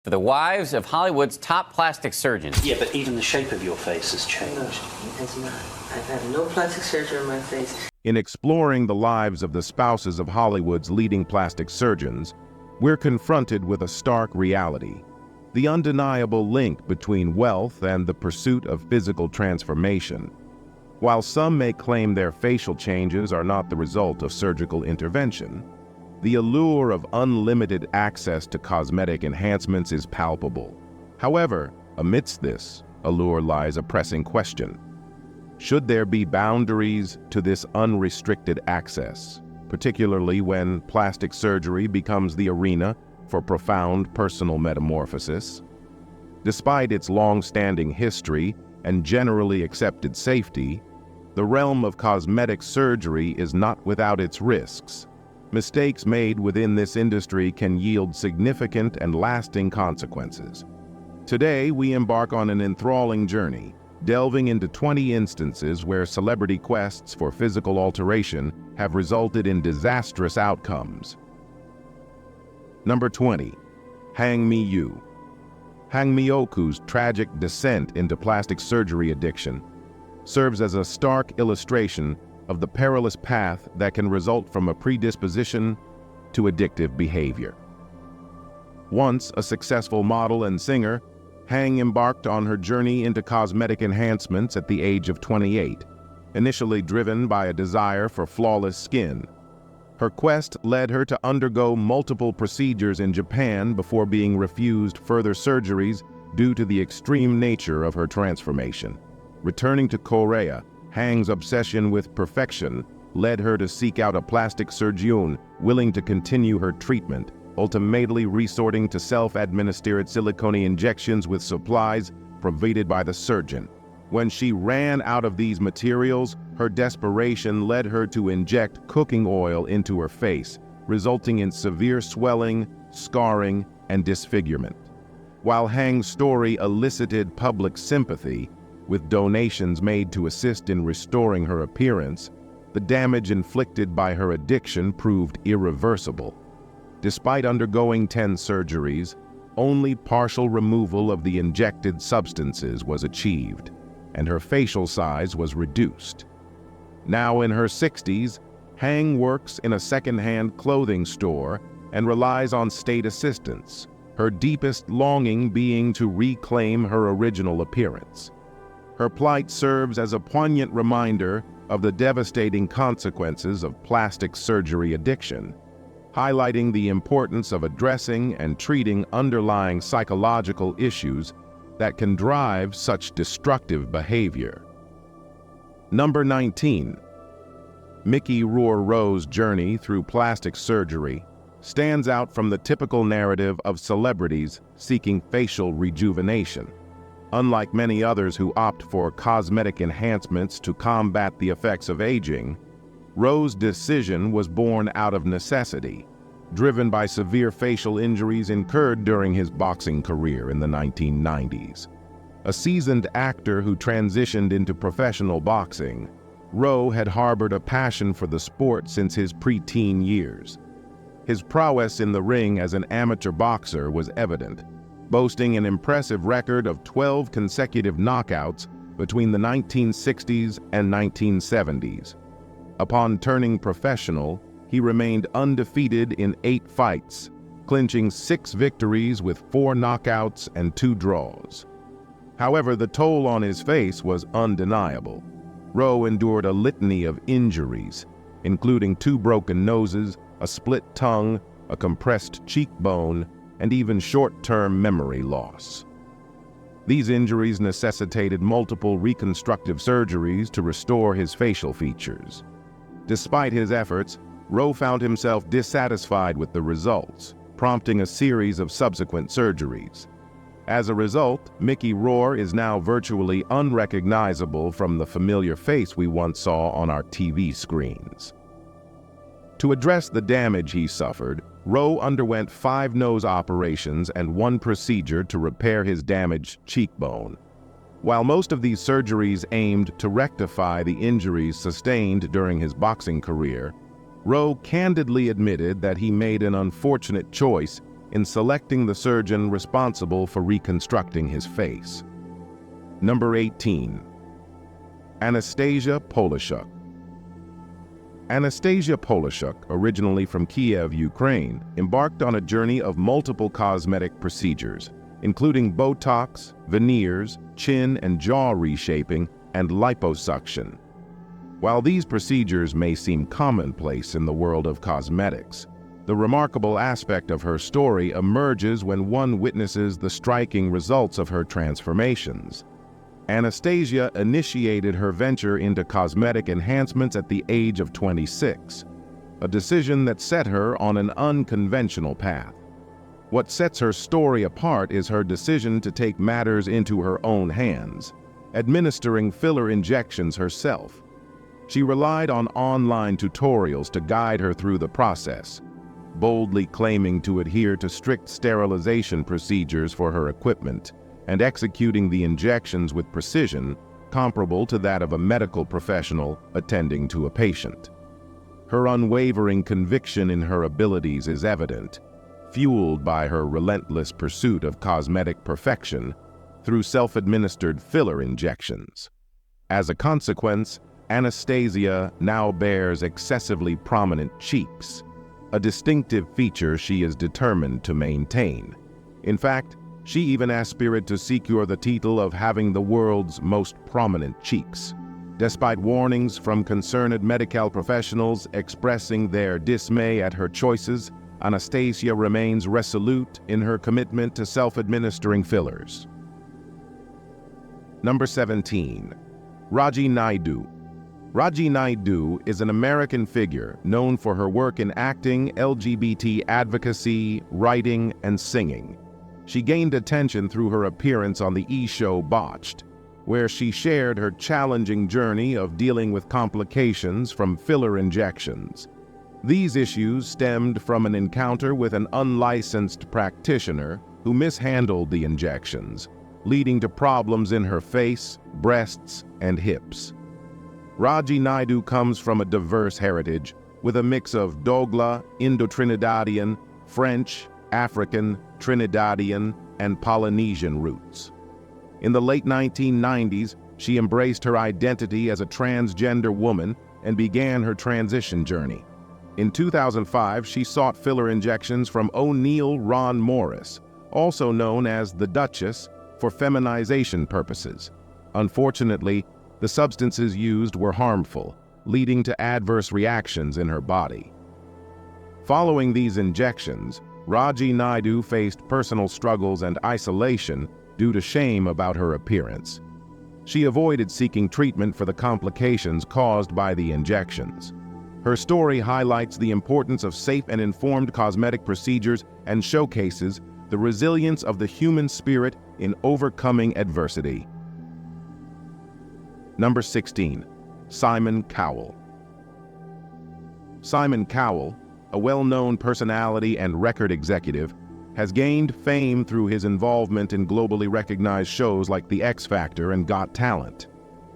For the wives of Hollywood's top plastic surgeons. Yeah, but even the shape of your face has changed. No, it has not. I've had no plastic surgery on my face. In exploring the lives of the spouses of Hollywood's leading plastic surgeons, we're confronted with a stark reality: the undeniable link between wealth and the pursuit of physical transformation. While some may claim their facial changes are not the result of surgical intervention, the allure of unlimited access to cosmetic enhancements is palpable. However, amidst this allure lies a pressing question. Should there be boundaries to this unrestricted access, particularly when plastic surgery becomes the arena for profound personal metamorphosis? Despite its long-standing history and generally accepted safety, the realm of cosmetic surgery is not without its risks. Mistakes made within this industry can yield significant and lasting consequences. Today, we embark on an enthralling journey, delving into 20 instances where celebrity quests for physical alteration have resulted in disastrous outcomes. Number 20. Hang Mi-yu. Hang Mi-oku's tragic descent into plastic surgery addiction serves as a stark illustration of the perilous path that can result from a predisposition to addictive behavior. Once a successful model and singer, Hang embarked on her journey into cosmetic enhancements at the age of 28, initially driven by a desire for flawless skin. Her quest led her to undergo multiple procedures in Japan before being refused further surgeries due to the extreme nature of her transformation. Returning to Korea, Hang's obsession with perfection led her to seek out a plastic surgeon willing to continue her treatment, ultimately resorting to self-administered silicone injections with supplies provided by the surgeon. When she ran out of these materials, her desperation led her to inject cooking oil into her face, resulting in severe swelling, scarring, and disfigurement. While Hang's story elicited public sympathy, with donations made to assist in restoring her appearance, the damage inflicted by her addiction proved irreversible. Despite undergoing 10 surgeries, only partial removal of the injected substances was achieved, and her facial size was reduced. Now in her 60s, Hang works in a second-hand clothing store and relies on state assistance, her deepest longing being to reclaim her original appearance. Her plight serves as a poignant reminder of the devastating consequences of plastic surgery addiction, highlighting the importance of addressing and treating underlying psychological issues that can drive such destructive behavior. Number 19. Mickey Rourke's journey through plastic surgery stands out from the typical narrative of celebrities seeking facial rejuvenation. Unlike many others who opt for cosmetic enhancements to combat the effects of aging, Rowe's decision was born out of necessity, driven by severe facial injuries incurred during his boxing career in the 1990s. A seasoned actor who transitioned into professional boxing, Rowe had harbored a passion for the sport since his preteen years. His prowess in the ring as an amateur boxer was evident, boasting an impressive record of 12 consecutive knockouts between the 1960s and 1970s. Upon turning professional, he remained undefeated in 8 fights, clinching 6 victories with 4 knockouts and 2 draws. However, the toll on his face was undeniable. Rowe endured a litany of injuries, including 2 broken noses, a split tongue, a compressed cheekbone, and even short-term memory loss. These injuries necessitated multiple reconstructive surgeries to restore his facial features. Despite his efforts, Rowe found himself dissatisfied with the results, prompting a series of subsequent surgeries. As a result, Mickey Rourke is now virtually unrecognizable from the familiar face we once saw on our TV screens. To address the damage he suffered, Rowe underwent 5 nose operations and 1 procedure to repair his damaged cheekbone. While most of these surgeries aimed to rectify the injuries sustained during his boxing career, Rowe candidly admitted that he made an unfortunate choice in selecting the surgeon responsible for reconstructing his face. Number 18. Anastasia Polishuk. Anastasia Polishuk, originally from Kiev, Ukraine, embarked on a journey of multiple cosmetic procedures, including Botox, veneers, chin and jaw reshaping, and liposuction. While these procedures may seem commonplace in the world of cosmetics, the remarkable aspect of her story emerges when one witnesses the striking results of her transformations. Anastasia initiated her venture into cosmetic enhancements at the age of 26, a decision that set her on an unconventional path. What sets her story apart is her decision to take matters into her own hands, administering filler injections herself. She relied on online tutorials to guide her through the process, boldly claiming to adhere to strict sterilization procedures for her equipment and executing the injections with precision comparable to that of a medical professional attending to a patient. Her unwavering conviction in her abilities is evident, fueled by her relentless pursuit of cosmetic perfection through self-administered filler injections. As a consequence, Anastasia now bears excessively prominent cheeks, a distinctive feature she is determined to maintain. In fact, she even aspired to secure the title of having the world's most prominent cheeks. Despite warnings from concerned medical professionals expressing their dismay at her choices, Anastasia remains resolute in her commitment to self-administering fillers. Number 17. Raji Naidu. Raji Naidu is an American figure known for her work in acting, LGBT advocacy, writing, and singing. She gained attention through her appearance on the e-show Botched, where she shared her challenging journey of dealing with complications from filler injections. These issues stemmed from an encounter with an unlicensed practitioner who mishandled the injections, leading to problems in her face, breasts, and hips. Raji Naidu comes from a diverse heritage with a mix of Dogla, Indo-Trinidadian, French, African, Trinidadian, and Polynesian roots. In the late 1990s, she embraced her identity as a transgender woman and began her transition journey. In 2005, she sought filler injections from O'Neill Ron Morris, also known as the Duchess, for feminization purposes. Unfortunately, the substances used were harmful, leading to adverse reactions in her body. Following these injections, Raji Naidu faced personal struggles and isolation due to shame about her appearance. She avoided seeking treatment for the complications caused by the injections. Her story highlights the importance of safe and informed cosmetic procedures and showcases the resilience of the human spirit in overcoming adversity. Number 16. Simon Cowell. Simon Cowell, a well-known personality and record executive, has gained fame through his involvement in globally recognized shows like The X Factor and Got Talent.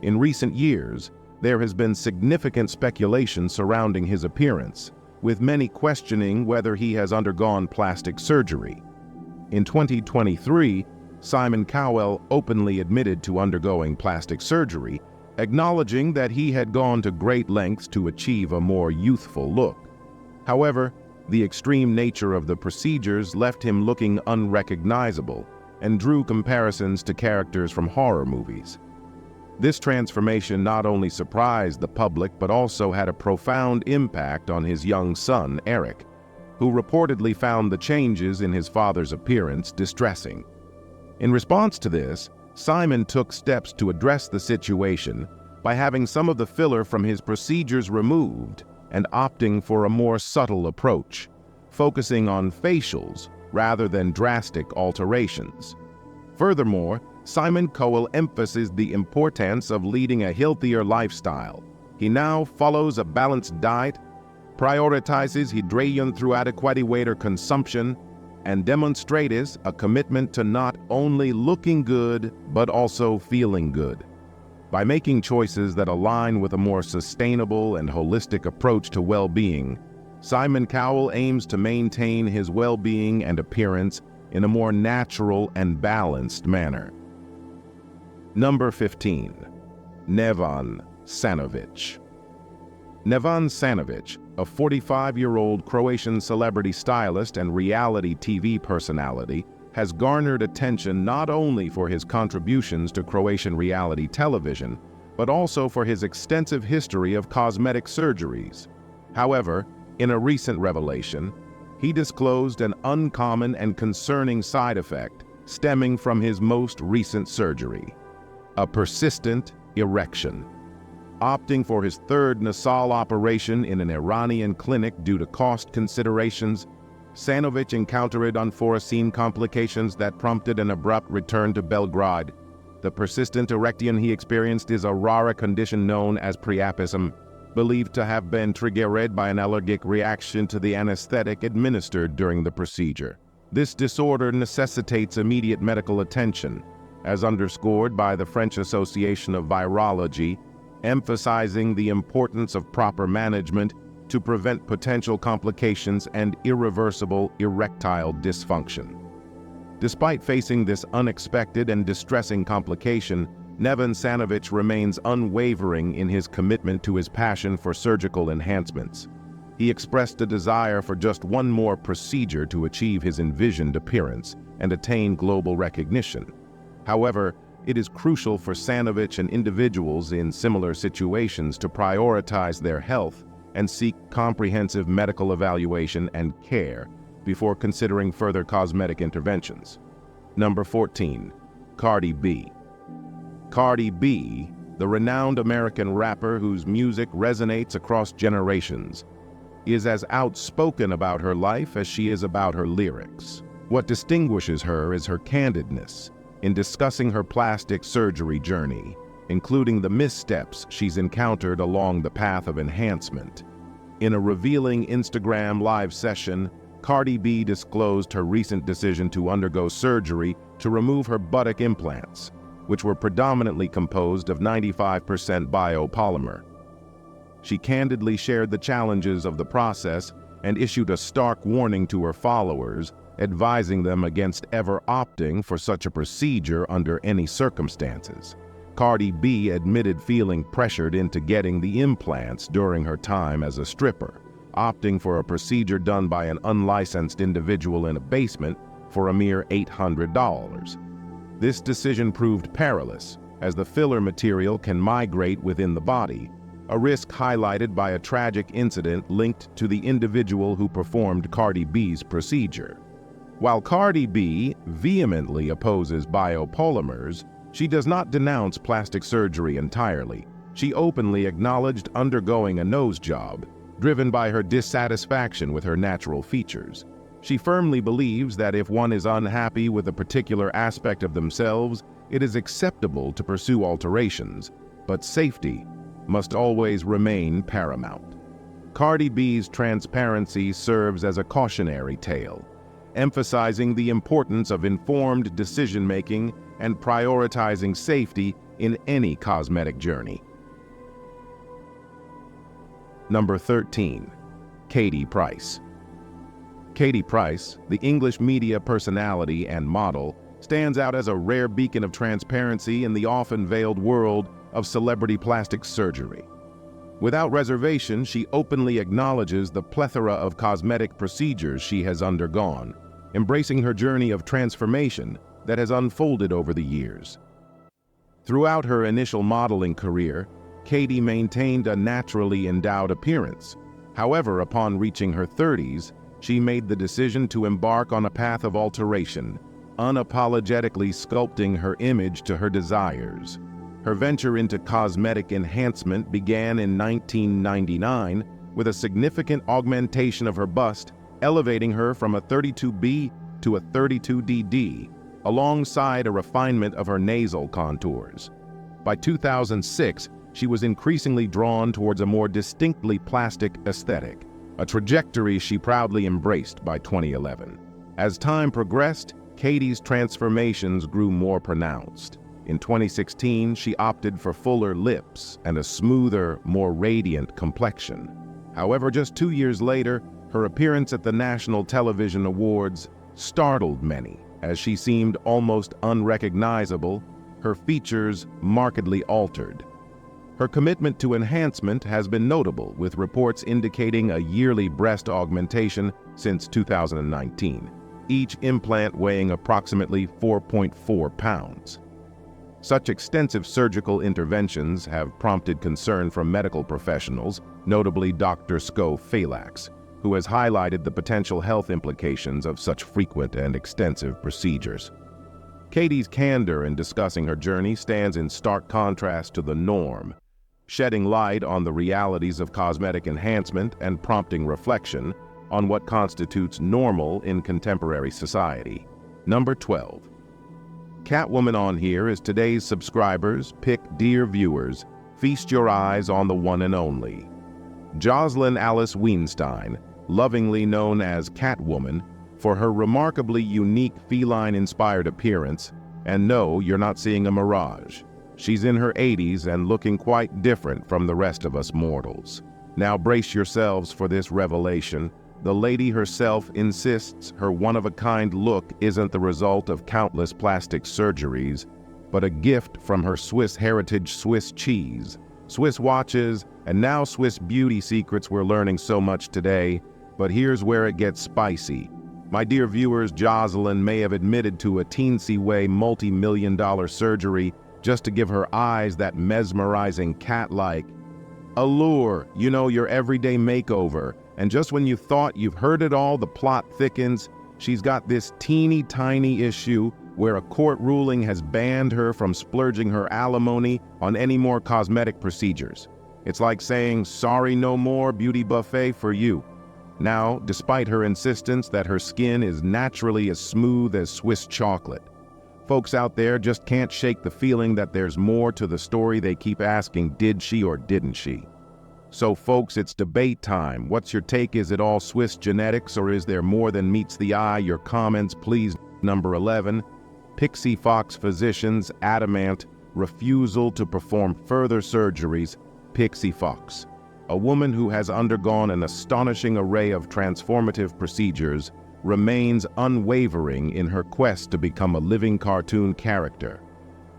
In recent years, there has been significant speculation surrounding his appearance, with many questioning whether he has undergone plastic surgery. In 2023, Simon Cowell openly admitted to undergoing plastic surgery, acknowledging that he had gone to great lengths to achieve a more youthful look. However, the extreme nature of the procedures left him looking unrecognizable and drew comparisons to characters from horror movies. This transformation not only surprised the public but also had a profound impact on his young son, Eric, who reportedly found the changes in his father's appearance distressing. In response to this, Simon took steps to address the situation by having some of the filler from his procedures removed and opting for a more subtle approach, focusing on facials rather than drastic alterations. Furthermore, Simon Cowell emphasized the importance of leading a healthier lifestyle. He now follows a balanced diet, prioritizes hydration through adequate water consumption, and demonstrates a commitment to not only looking good, but also feeling good. By making choices that align with a more sustainable and holistic approach to well-being, Simon Cowell aims to maintain his well-being and appearance in a more natural and balanced manner. Number 15. Nevan Sanovic. Nevan Sanovic, a 45-year-old Croatian celebrity stylist and reality TV personality, has garnered attention not only for his contributions to Croatian reality television, but also for his extensive history of cosmetic surgeries. However, in a recent revelation, he disclosed an uncommon and concerning side effect stemming from his most recent surgery: a persistent erection. Opting for his third nasal operation in an Iranian clinic due to cost considerations, Sanovic encountered unforeseen complications that prompted an abrupt return to Belgrade. The persistent erection he experienced is a rare condition known as priapism, believed to have been triggered by an allergic reaction to the anesthetic administered during the procedure. This disorder necessitates immediate medical attention, as underscored by the French Association of Virology, emphasizing the importance of proper management to prevent potential complications and irreversible erectile dysfunction. Despite facing this unexpected and distressing complication, Nevan Sanovic remains unwavering in his commitment to his passion for surgical enhancements. He expressed a desire for just one more procedure to achieve his envisioned appearance and attain global recognition. However, it is crucial for Sanovic and individuals in similar situations to prioritize their health and seek comprehensive medical evaluation and care before considering further cosmetic interventions. Number 14. Cardi B. Cardi B, the renowned American rapper whose music resonates across generations, is as outspoken about her life as she is about her lyrics. What distinguishes her is her candidness in discussing her plastic surgery journey, including the missteps she's encountered along the path of enhancement. In a revealing Instagram live session, Cardi B disclosed her recent decision to undergo surgery to remove her buttock implants, which were predominantly composed of 95% biopolymer. She candidly shared the challenges of the process and issued a stark warning to her followers, advising them against ever opting for such a procedure under any circumstances. Cardi B admitted feeling pressured into getting the implants during her time as a stripper, opting for a procedure done by an unlicensed individual in a basement for a mere $800. This decision proved perilous, as the filler material can migrate within the body, a risk highlighted by a tragic incident linked to the individual who performed Cardi B's procedure. While Cardi B vehemently opposes biopolymers, she does not denounce plastic surgery entirely. She openly acknowledged undergoing a nose job, driven by her dissatisfaction with her natural features. She firmly believes that if one is unhappy with a particular aspect of themselves, it is acceptable to pursue alterations, but safety must always remain paramount. Cardi B's transparency serves as a cautionary tale, emphasizing the importance of informed decision-making and prioritizing safety in any cosmetic journey. Number 13. Katie Price. Katie Price, the English media personality and model, stands out as a rare beacon of transparency in the often veiled world of celebrity plastic surgery. Without reservation, she openly acknowledges the plethora of cosmetic procedures she has undergone, embracing her journey of transformation that has unfolded over the years. Throughout her initial modeling career, Katie maintained a naturally endowed appearance. However, upon reaching her 30s, she made the decision to embark on a path of alteration, unapologetically sculpting her image to her desires. Her venture into cosmetic enhancement began in 1999 with a significant augmentation of her bust, elevating her from a 32B to a 32DD, alongside a refinement of her nasal contours. By 2006, she was increasingly drawn towards a more distinctly plastic aesthetic, a trajectory she proudly embraced by 2011. As time progressed, Katie's transformations grew more pronounced. In 2016, she opted for fuller lips and a smoother, more radiant complexion. However, just 2 years later, her appearance at the National Television Awards startled many, as she seemed almost unrecognizable, her features markedly altered. Her commitment to enhancement has been notable, with reports indicating a yearly breast augmentation since 2019, each implant weighing approximately 4.4 pounds. Such extensive surgical interventions have prompted concern from medical professionals, notably Dr. Sko Falax, who has highlighted the potential health implications of such frequent and extensive procedures. Katie's candor in discussing her journey stands in stark contrast to the norm, shedding light on the realities of cosmetic enhancement and prompting reflection on what constitutes normal in contemporary society. Number 12. Catwoman on here is today's subscribers' pick, dear viewers. Feast your eyes on the one and only. Jocelyn Alice Weinstein, lovingly known as Catwoman, for her remarkably unique feline-inspired appearance, and no, you're not seeing a mirage. She's in her 80s and looking quite different from the rest of us mortals. Now brace yourselves for this revelation. The lady herself insists her one-of-a-kind look isn't the result of countless plastic surgeries, but a gift from her Swiss heritage Swiss cheese, Swiss watches, and now Swiss beauty secrets. We're learning so much today, but here's where it gets spicy. My dear viewers, Jocelyn may have admitted to a teensy-way multi-million-dollar surgery just to give her eyes that mesmerizing cat-like allure, your everyday makeover. And just when you thought you've heard it all, the plot thickens. She's got this teeny tiny issue where a court ruling has banned her from splurging her alimony on any more cosmetic procedures. It's like saying, sorry, no more beauty buffet for you. Now, despite her insistence that her skin is naturally as smooth as Swiss chocolate, folks out there just can't shake the feeling that there's more to the story. They keep asking, did she or didn't she? So folks, it's debate time. What's your take? Is it all Swiss genetics, or is there more than meets the eye? Your comments, please. Number 11, Pixie Fox physicians adamant refusal to perform further surgeries. Pixie Fox, a woman who has undergone an astonishing array of transformative procedures, remains unwavering in her quest to become a living cartoon character.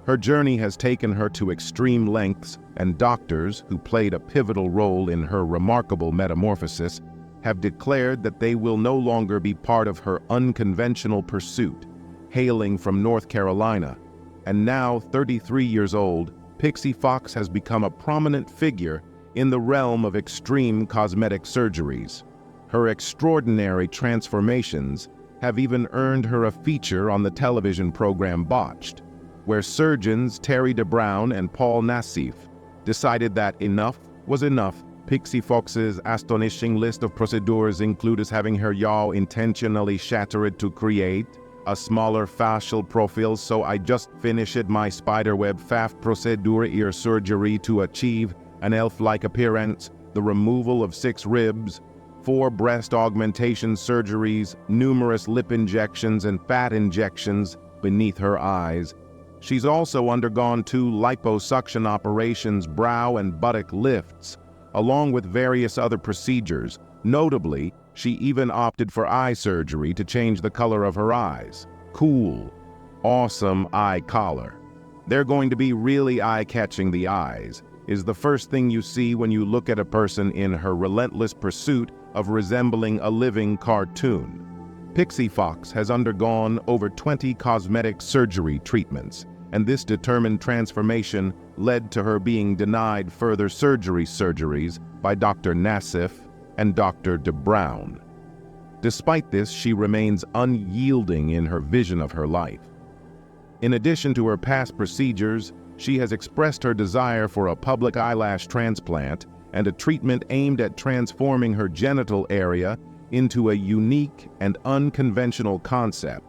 Her journey has taken her to extreme lengths, and doctors who played a pivotal role in her remarkable metamorphosis have declared that they will no longer be part of her unconventional pursuit. Hailing from North Carolina, and now 33 years old, Pixie Fox has become a prominent figure in the realm of extreme cosmetic surgeries. Her extraordinary transformations have even earned her a feature on the television program Botched, where surgeons Terry DeBrown and Paul Nassif decided that enough was enough. Pixie Fox's astonishing list of procedures includes having her jaw intentionally shattered to create a smaller facial profile, so I just finished my spiderweb FAF procedure ear surgery to achieve an elf-like appearance, the removal of 6 ribs, 4 breast augmentation surgeries, numerous lip injections and fat injections beneath her eyes. She's also undergone 2 liposuction operations, brow and buttock lifts, along with various other procedures. Notably, she even opted for eye surgery to change the color of her eyes. Cool, awesome eye collar. They're going to be really eye-catching. The eyes is the first thing you see when you look at a person in her relentless pursuit of resembling a living cartoon. Pixie Fox has undergone over 20 cosmetic surgery treatments, and this determined transformation led to her being denied further surgeries by Dr. Nassif and Dr. DeBrown. Despite this, she remains unyielding in her vision of her life. In addition to her past procedures, she has expressed her desire for a public eyelash transplant and a treatment aimed at transforming her genital area into a unique and unconventional concept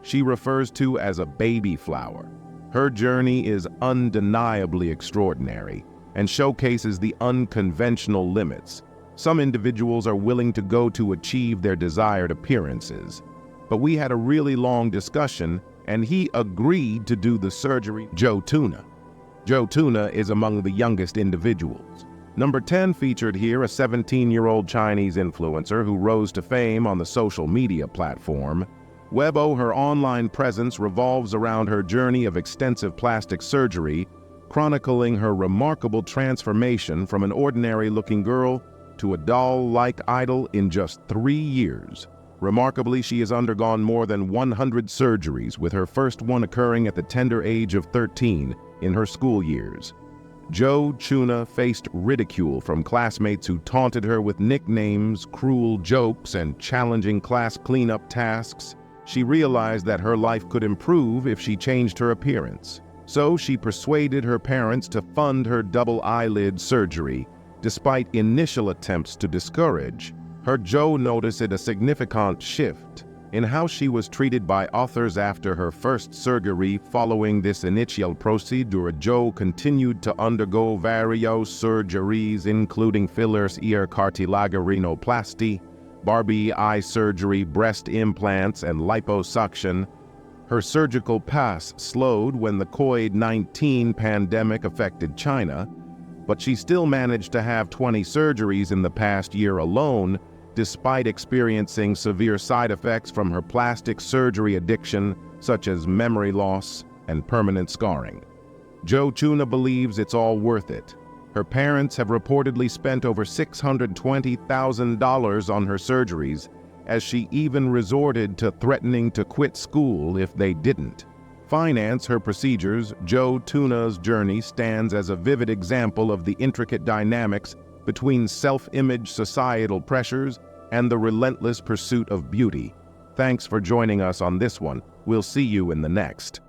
she refers to as a baby flower. Her journey is undeniably extraordinary and showcases the unconventional limits some individuals are willing to go to achieve their desired appearances. But we had a really long discussion, and he agreed to do the surgery. Joe Tuna. Joe Tuna is among the youngest individuals. Number 10 featured here a 17-year-old Chinese influencer who rose to fame on the social media platform. Weibo, her online presence revolves around her journey of extensive plastic surgery, chronicling her remarkable transformation from an ordinary-looking girl to a doll-like idol in just 3 years. Remarkably, she has undergone more than 100 surgeries, with her first one occurring at the tender age of 13 in her school years. Jo Chuna faced ridicule from classmates who taunted her with nicknames, cruel jokes, and challenging class cleanup tasks. She realized that her life could improve if she changed her appearance. So she persuaded her parents to fund her double eyelid surgery. Despite initial attempts to discourage, her Jo noticed a significant shift in how she was treated by others after her first surgery. Following this initial procedure, Jo continued to undergo various surgeries, including fillers, ear cartilaginoplasty, Barbie eye surgery, breast implants, and liposuction. Her surgical path slowed when the COVID-19 pandemic affected China, but she still managed to have 20 surgeries in the past year alone, despite experiencing severe side effects from her plastic surgery addiction, such as memory loss and permanent scarring. Jo Chuna believes it's all worth it. Her parents have reportedly spent over $620,000 on her surgeries, as she even resorted to threatening to quit school if they didn't finance her procedures. Jo Chuna's journey stands as a vivid example of the intricate dynamics between self-image, societal pressures, and the relentless pursuit of beauty. Thanks for joining us on this one. We'll see you in the next.